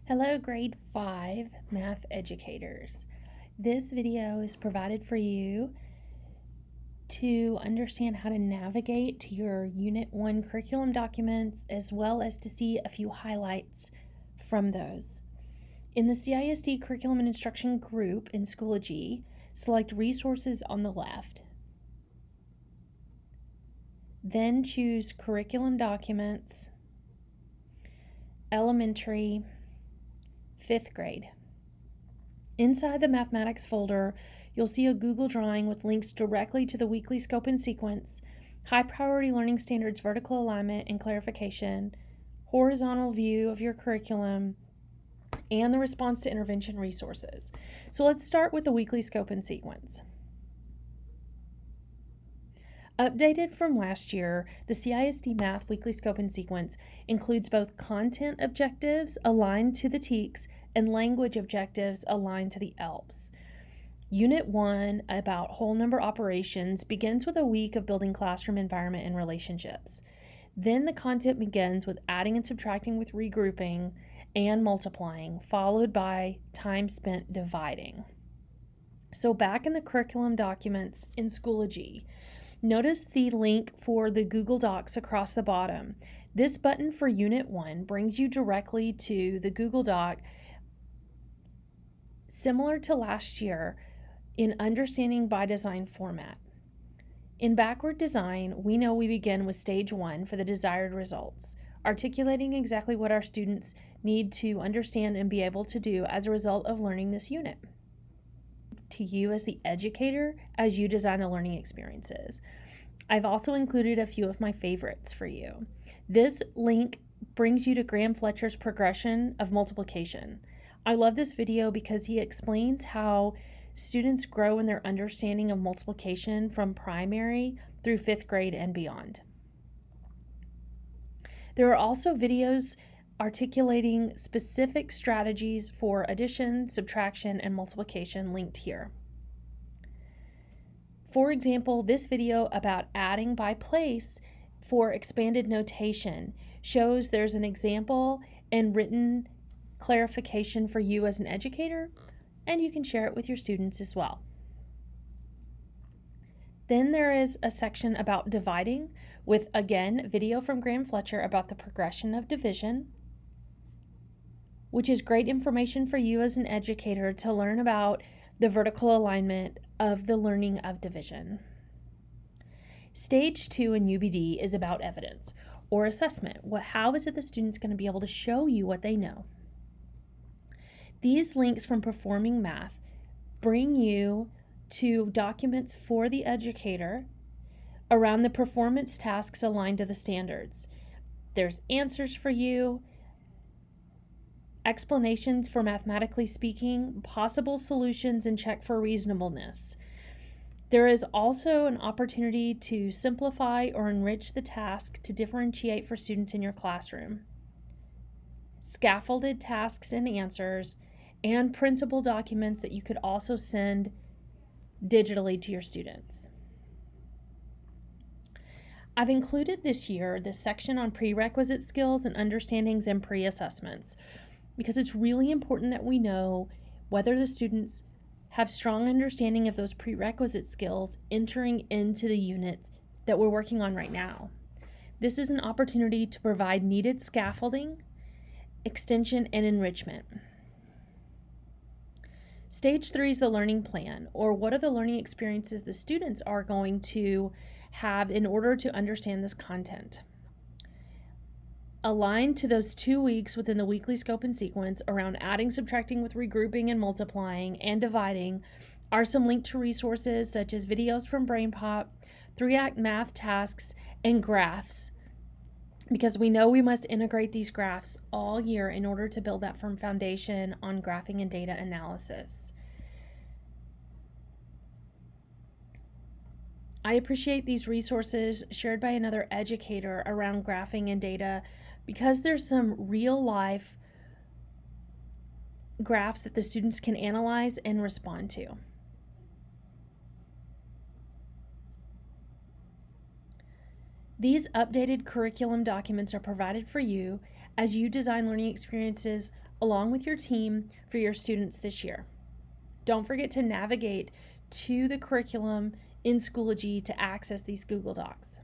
Hello, grade 5 math educators. This video is provided for you to understand how to navigate to your Unit 1 curriculum documents, as well as to see a few highlights from those. In the CISD Curriculum and Instruction group in Schoology, select Resources on the left. Then choose Curriculum Documents, Elementary, 5th grade. Inside the Mathematics folder, you'll see a Google Drawing with links directly to the weekly scope and sequence, high priority learning standards, vertical alignment and clarification, horizontal view of your curriculum, and the response to intervention resources. So let's start with the weekly scope and sequence. Updated from last year, the CISD Math Weekly Scope and Sequence includes both content objectives aligned to the TEKS and language objectives aligned to the ELPs. Unit 1, about whole number operations, begins with a week of building classroom environment and relationships. Then the content begins with adding and subtracting with regrouping and multiplying, followed by time spent dividing. So back in the curriculum documents in Schoology, notice the link for the Google Docs across the bottom. This button for Unit 1 brings you directly to the Google Doc, similar to last year in Understanding by Design format. In backward design, we know we begin with stage 1 for the desired results, articulating exactly what our students need to understand and be able to do as a result of learning this unit. To you as the educator as you design the learning experiences. I've also included a few of my favorites for you. This link brings you to Graham Fletcher's progression of multiplication. I love this video because he explains how students grow in their understanding of multiplication from primary through 5th grade and beyond. There are also videos articulating specific strategies for addition, subtraction, and multiplication linked here. For example, this video about adding by place for expanded notation shows there's an example and written clarification for you as an educator, and you can share it with your students as well. Then there is a section about dividing with, again, video from Graham Fletcher about the progression of division, which is great information for you as an educator to learn about the vertical alignment of the learning of division. Stage 2 in UBD is about evidence or assessment. How is it the student's going to be able to show you what they know? These links from Performing Math bring you to documents for the educator around the performance tasks aligned to the standards. There's answers for you, explanations for mathematically speaking, possible solutions, and check for reasonableness. There is also an opportunity to simplify or enrich the task to differentiate for students in your classroom. Scaffolded tasks and answers, and printable documents that you could also send digitally to your students. I've included this year this section on prerequisite skills and understandings and pre-assessments, because it's really important that we know whether the students have strong understanding of those prerequisite skills entering into the unit that we're working on right now. This is an opportunity to provide needed scaffolding, extension, and enrichment. Stage 3 is the learning plan, or what are the learning experiences the students are going to have in order to understand this content. Aligned to those 2 weeks within the weekly scope and sequence around adding, subtracting with regrouping and multiplying and dividing are some linked to resources such as videos from BrainPop, 3-act math tasks, and graphs, because we know we must integrate these graphs all year in order to build that firm foundation on graphing and data analysis. I appreciate these resources shared by another educator around graphing and data because there's some real life graphs that the students can analyze and respond to. These updated curriculum documents are provided for you as you design learning experiences along with your team for your students this year. Don't forget to navigate to the curriculum in Schoology to access these Google Docs.